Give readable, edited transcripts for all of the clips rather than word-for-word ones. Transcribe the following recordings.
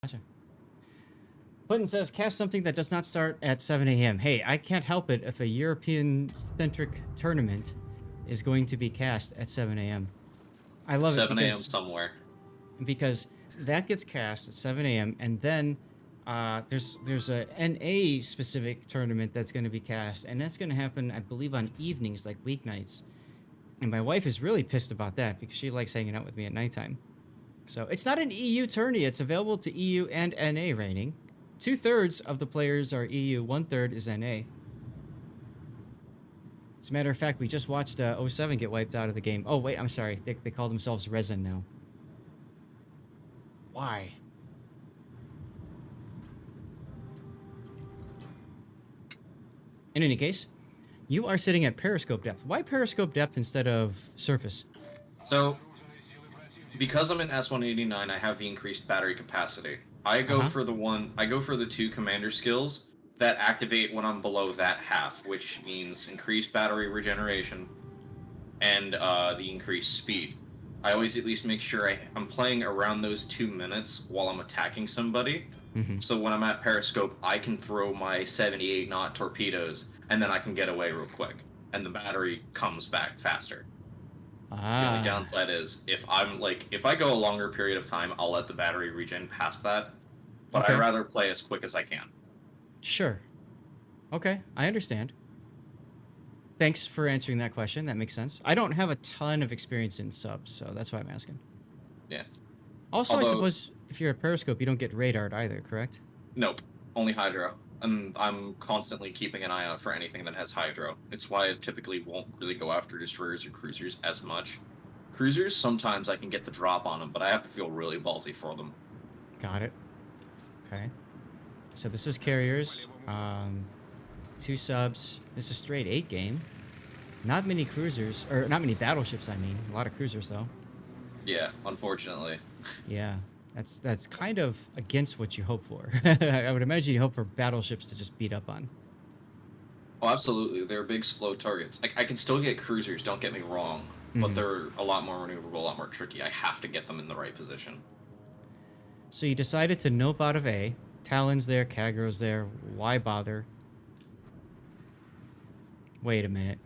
Gotcha. Putin says, cast something that does not start at 7 a.m. Hey, I can't help it if a European-centric tournament is going to be cast at 7 a.m. I love it 7 a.m. somewhere. because that gets cast at 7 a.m. and then there's a NA specific tournament that's going to be cast, and that's going to happen, I believe, on evenings, like weeknights. And my wife is really pissed about that because she likes hanging out with me at nighttime. So it's not an EU tourney. It's available to EU and NA rating. 2/3 of the players are EU. 1/3 is NA. As a matter of fact, we just watched 07 get wiped out of the game. Oh, wait, I'm sorry. They call themselves Resin now. Why? In any case, you are sitting at Periscope depth. Why Periscope depth instead of surface? So, because I'm in S-189, I have the increased battery capacity. I go for the 2 commander skills that activate when I'm below that half, which means increased battery regeneration and the increased speed. I always at least make sure I'm playing around those 2 minutes while I'm attacking somebody. So when I'm at Periscope, I can throw my 78 knot torpedoes, and then I can get away real quick, and the battery comes back faster. The only downside is if I go a longer period of time, I'll let the battery regen past that. But I'd rather play as quick as I can. Sure. Okay, I understand. Thanks for answering that question. That makes sense. I don't have a ton of experience in subs, so that's why I'm asking. Yeah. Also, I suppose if you're a Periscope, you don't get radared either, correct? Nope. Only Hydro. And I'm constantly keeping an eye out for anything that has Hydro. It's why I typically won't really go after destroyers or cruisers as much. Cruisers, sometimes I can get the drop on them, but I have to feel really ballsy for them. Got it. Okay. So this is carriers. 2 subs. It's a straight 8 game. Not many cruisers, or not many battleships, I mean. A lot of cruisers, though. Yeah, unfortunately. Yeah. That's kind of against what you hope for. I would imagine you hope for battleships to just beat up on. Oh, absolutely. They're big, slow targets. I can still get cruisers, don't get me wrong, but they're a lot more maneuverable, a lot more tricky. I have to get them in the right position. So you decided to nope out of A. Talon's there, Kagro's there. Why bother? Wait a minute.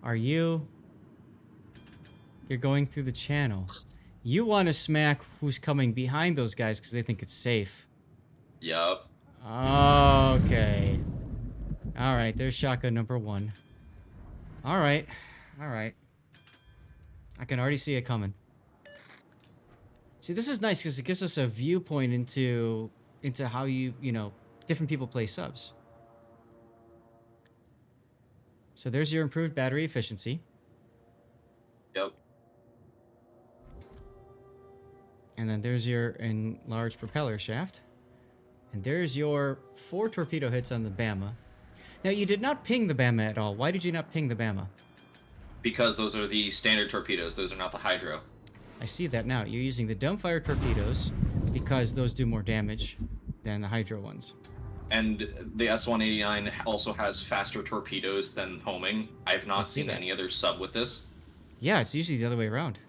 Are you... You're going through the channel. You want to smack who's coming behind those guys because they think it's safe. Yup. Okay. Alright, there's shotgun number 1. Alright. Alright. I can already see it coming. See, this is nice because it gives us a viewpoint into how you know, different people play subs. So there's your improved battery efficiency. Yep. And then there's your enlarged propeller shaft. And there's your 4 torpedo hits on the Bama. Now, you did not ping the Bama at all. Why did you not ping the Bama? Because those are the standard torpedoes. Those are not the Hydro. I see that now. You're using the dumbfire torpedoes because those do more damage than the Hydro ones. And the S-189 also has faster torpedoes than homing. I've not seen any other sub with this. Yeah, it's usually the other way around.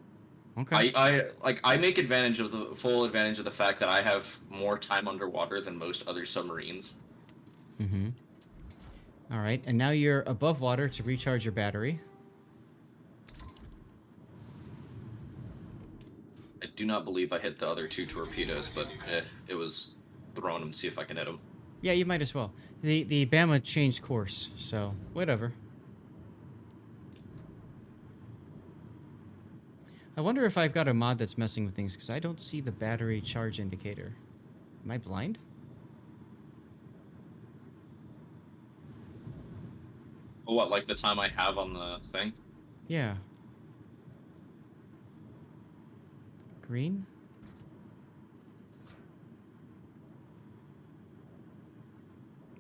Okay. I make full advantage of the fact that I have more time underwater than most other submarines. All right, and now you're above water to recharge your battery. I do not believe I hit the other 2 torpedoes, but it was throwing them to see if I can hit them. Yeah, you might as well. The Bama changed course, so whatever. I wonder if I've got a mod that's messing with things, because I don't see the battery charge indicator. Am I blind? Oh, what, like the time I have on the thing? Yeah. Green?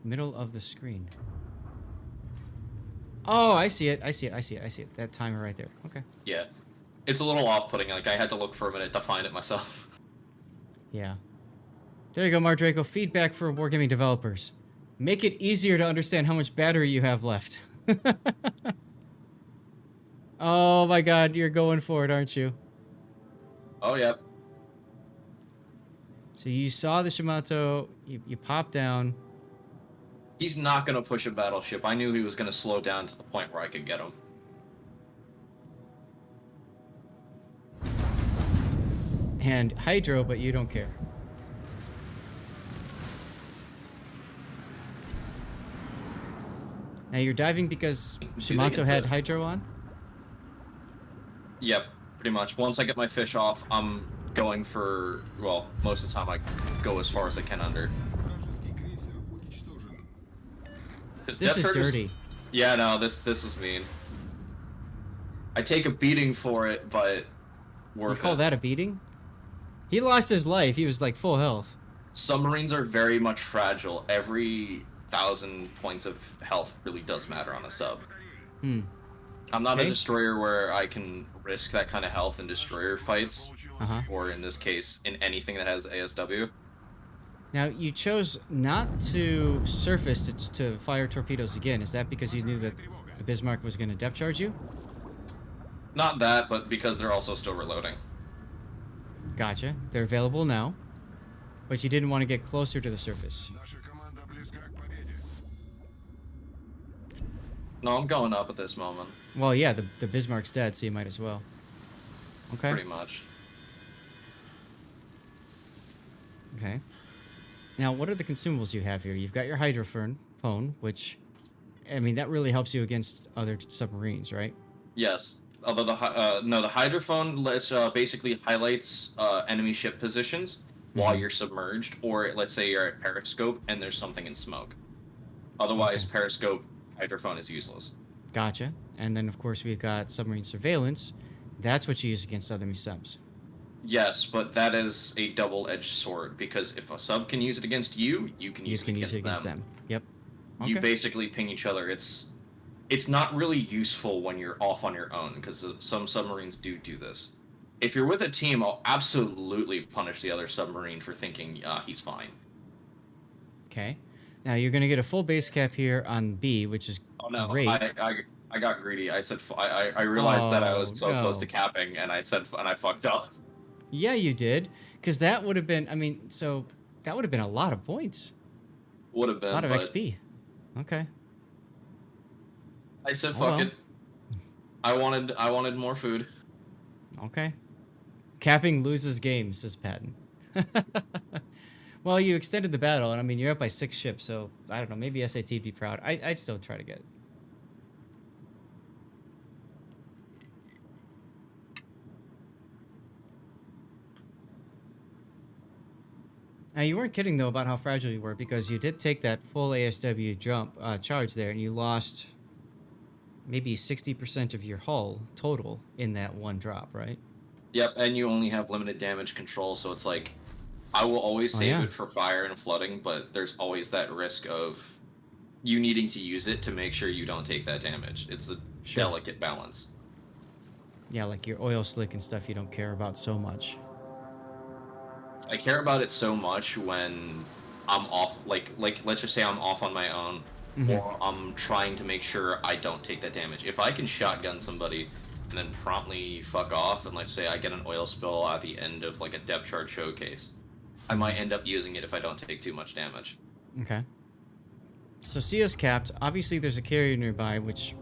Middle of the screen. Oh, I see it. I see it. I see it. I see it. That timer right there. Okay. Yeah. It's a little off-putting. Like, I had to look for a minute to find it myself. Yeah. There you go, Mark Draco. Feedback for wargaming developers. Make it easier to understand how much battery you have left. Oh my god, you're going for it, aren't you? Oh, yep. So you saw the Shimato, you popped down. He's not going to push a battleship. I knew he was going to slow down to the point where I could get him. And hydro, but you don't care. Now you're diving because Shimato had hydro on? Yep, pretty much. Once I get my fish off, I'm going for, well, most of the time I go as far as I can under. This is dirty. Yeah, no, this was mean. I take a beating for it, but worth it. You call that a beating? He lost his life. He was like full health. Submarines are very much fragile. Every 1,000 points of health really does matter on a sub. I'm not a destroyer where I can risk that kind of health in destroyer fights, or in this case, in anything that has ASW. Now, you chose not to surface to fire torpedoes again. Is that because you knew that the Bismarck was going to depth charge you? Not that, but because they're also still reloading. Gotcha. They're available now, but you didn't want to get closer to the surface. No, I'm going up at this moment. Well, yeah, the Bismarck's dead, so you might as well. Okay. Pretty much. Okay. Now, what are the consumables you have here? You've got your hydrophone, which, I mean, that really helps you against other submarines, right? Yes. Although the hydrophone basically highlights enemy ship positions while you're submerged, or let's say you're at Periscope and there's something in smoke. Otherwise, Periscope hydrophone is useless. Gotcha. And then, of course, we've got submarine surveillance. That's what you use against enemy subs. Yes, but that is a double-edged sword, because if a sub can use it against you, you can use it against them. Yep. Okay. You basically ping each other. It's not really useful when you're off on your own, because some submarines do this. If you're with a team, I'll absolutely punish the other submarine for thinking he's fine. Okay. Now you're going to get a full base cap here on B, which is great. I got greedy. I said I realized that I was so close to capping, and I fucked up. Yeah, you did, because that would have been. I mean, so that would have been a lot of points. Would have been a lot of XP. Okay. I said fuck it. I wanted more food. Okay. Capping loses games, says Patton. Well, you extended the battle, and I mean, you're up by 6 ships, so I don't know. Maybe SAT'd be proud. I'd still try to get it. Now, you weren't kidding, though, about how fragile you were, because you did take that full ASW charge there, and you lost maybe 60% of your hull total in that one drop, right? Yep, and you only have limited damage control, so it's like, I will always save it for fire and flooding, but there's always that risk of you needing to use it to make sure you don't take that damage. It's a delicate balance. Yeah, like your oil slick and stuff you don't care about so much. I care about it so much when I'm off, like let's just say I'm off on my own, or I'm trying to make sure I don't take that damage. If I can shotgun somebody and then promptly fuck off, and let's say I get an oil spill at the end of like a depth charge showcase, I might end up using it if I don't take too much damage. Okay. So Cia's capped. Obviously, there's a carrier nearby, which,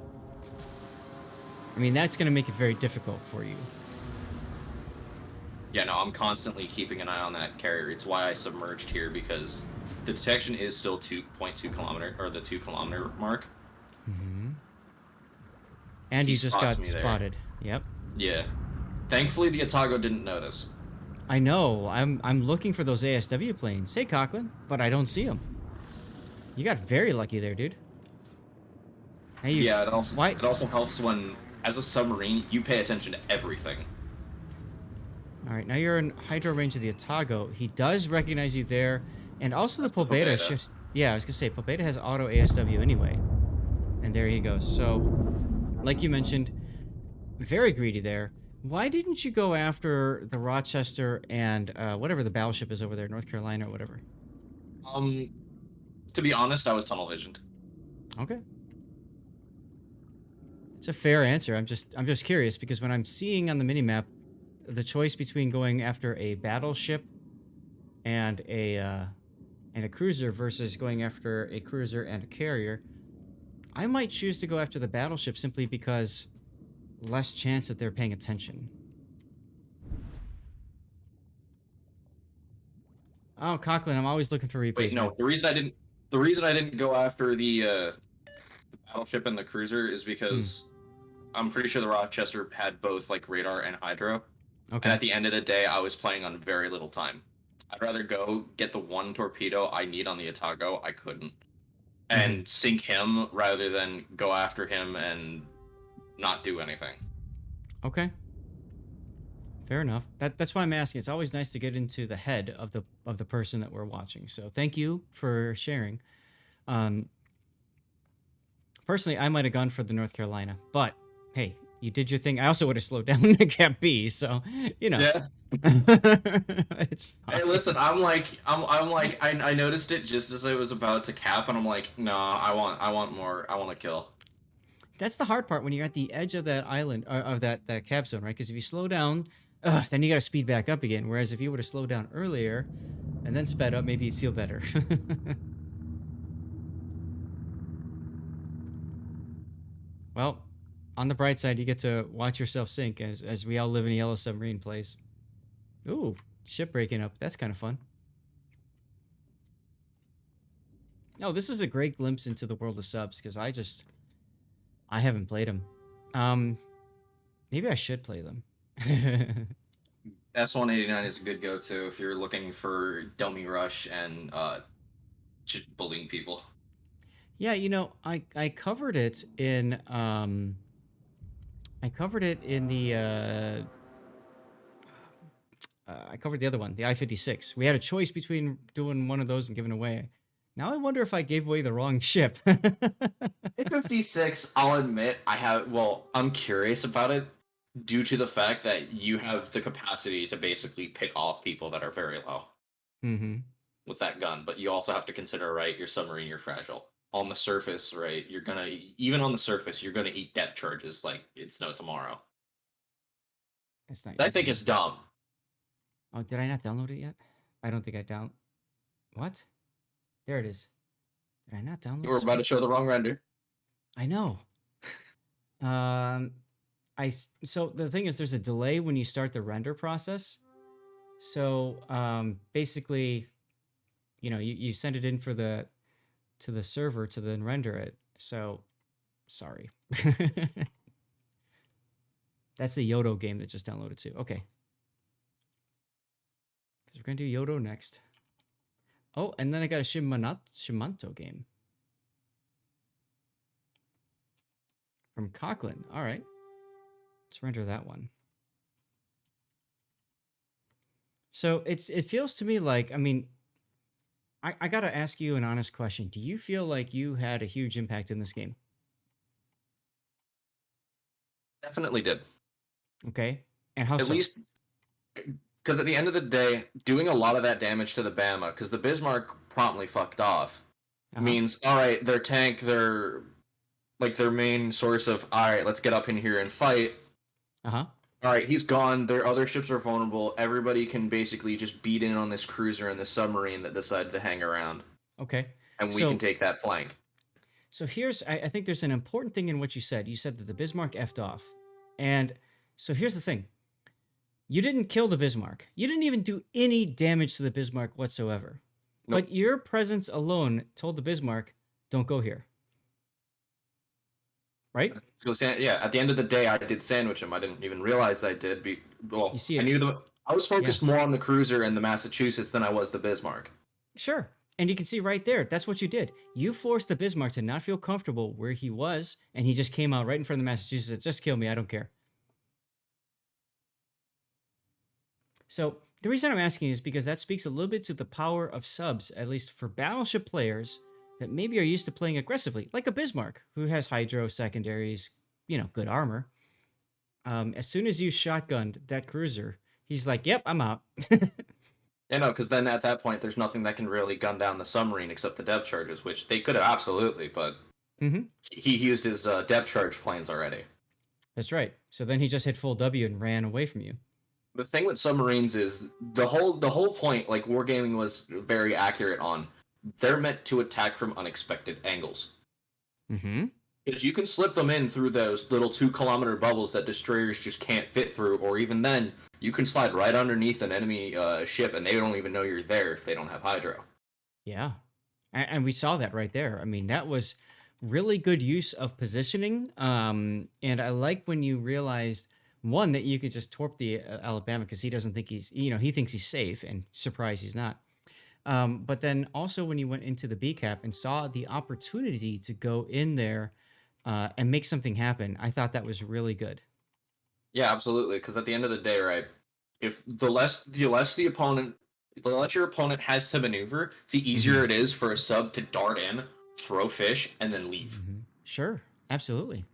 I mean, that's going to make it very difficult for you. Yeah, no, I'm constantly keeping an eye on that carrier. It's why I submerged here, because the detection is still 2.2 kilometer, or the 2 kilometer mark. And you just got spotted. Yep. Yeah. Thankfully, the Otago didn't notice. I know. I'm looking for those ASW planes. Hey, Coughlin, but I don't see them. You got very lucky there, dude. Hey, yeah, it also helps when, as a submarine, you pay attention to everything. All right, now you're in hydro range of the Otago. He does recognize you there, and also the Pobeda should. Yeah, I was gonna say Pobeda has auto ASW anyway, and there he goes. So, like you mentioned, very greedy there. Why didn't you go after the Rochester and whatever the battleship is over there, North Carolina or whatever? To be honest, I was tunnel visioned. Okay. It's a fair answer. I'm just curious, because when I'm seeing on the minimap the choice between going after a battleship and a cruiser versus going after a cruiser and a carrier, I might choose to go after the battleship simply because less chance that they're paying attention. Oh, Coughlin, I'm always looking for Wait, replays, man. no. The reason I didn't go after the battleship and the cruiser is because I'm pretty sure the Rochester had both like radar and hydro. And Okay. at the end of the day, I was playing on very little time. I'd rather go get the one torpedo I need on the Otago. I couldn't. And sink him rather than go after him and not do anything. Okay. Fair enough. That's why I'm asking. It's always nice to get into the head of the person that we're watching. So thank you for sharing. Personally, I might have gone for the North Carolina, but hey, you did your thing. I also would have slowed down to Cap B, so you know. Yeah. It's fine. Hey, listen, I'm like, I noticed it just as I was about to cap, and I'm like, no, I want more. I want to kill. That's the hard part when you're at the edge of that island, of that cap zone, right? Because if you slow down, then you got to speed back up again. Whereas if you would have slowed down earlier and then sped up, maybe you'd feel better. Well, on the bright side, you get to watch yourself sink as we all live in a yellow submarine place. Ooh, ship breaking up. That's kind of fun. No, this is a great glimpse into the world of subs because I haven't played them. Maybe I should play them. S-189 is a good go-to if you're looking for dummy rush and just bullying people. Yeah, you know, I covered it in I covered the other one, the I-56. We had a choice between doing one of those and giving away. Now I wonder if I gave away the wrong ship. A-56, I'll admit, I'm curious about it due to the fact that you have the capacity to basically pick off people that are very low with that gun, but you also have to consider, right, your submarine, you're fragile. On the surface, right, even on the surface, you're gonna eat depth charges like it's no tomorrow. It's not. I think it's dumb. Oh, did I not download it yet? I don't think I down. What? There it is. Did I not download? You were about to show the wrong render. I know. So the thing is, there's a delay when you start the render process. So basically, you know, you send it in for to the server to then render it. So, sorry. That's the Yodo game that just downloaded too. Okay. We're gonna do Yodo next. Oh, and then I got a Shimanto game. From Coughlin. All right. Let's render that one. So it feels to me like, I mean, I gotta ask you an honest question. Do you feel like you had a huge impact in this game? Definitely did. Okay. And how At so? least because at the end of the day, doing a lot of that damage to the Bama, because the Bismarck promptly fucked off, means, all right, their tank, their main source of, all right, let's get up in here and fight. Uh-huh. All right, he's gone. Their other ships are vulnerable. Everybody can basically just beat in on this cruiser and the submarine that decided to hang around. Okay. And we can take that flank. So here's, I think there's an important thing in what you said. You said that the Bismarck effed off. And so here's the thing. You didn't kill the Bismarck. You didn't even do any damage to the Bismarck whatsoever. Nope. But your presence alone told the Bismarck, don't go here. Right? So yeah, at the end of the day, I did sandwich him. I didn't even realize I did. Well, you see, I was focused more on the cruiser and the Massachusetts than I was the Bismarck. Sure. And you can see right there, that's what you did. You forced the Bismarck to not feel comfortable where he was, and he just came out right in front of the Massachusetts. Just kill me, I don't care. So the reason I'm asking is because that speaks a little bit to the power of subs, at least for battleship players that maybe are used to playing aggressively, like a Bismarck, who has hydro secondaries, you know, good armor. As soon as you shotgunned that cruiser, he's like, yep, I'm out. Yeah, no, because then at that point, there's nothing that can really gun down the submarine except the depth charges, which they could have absolutely, but he used his depth charge planes already. That's right. So then he just hit full W and ran away from you. the thing with submarines is the whole point, like Wargaming was very accurate on. They're meant to attack from unexpected angles. Mm-hmm. Because you can slip them in through those little 2 kilometer bubbles that destroyers just can't fit through, or even then, you can slide right underneath an enemy ship and they don't even know you're there if they don't have hydro. Yeah. And we saw that right there. I mean, that was really good use of positioning. And I like when you realized one that you could just torp the Alabama because he doesn't think he thinks he's safe, and surprise, he's not. But then also when you went into the B cap and saw the opportunity to go in there and make something happen, I thought that was really good. Yeah, absolutely. Because at the end of the day, right, if the less your opponent has to maneuver, the Hmm. easier it is for a sub to dart in, throw fish, and then leave. Hmm. Sure, absolutely.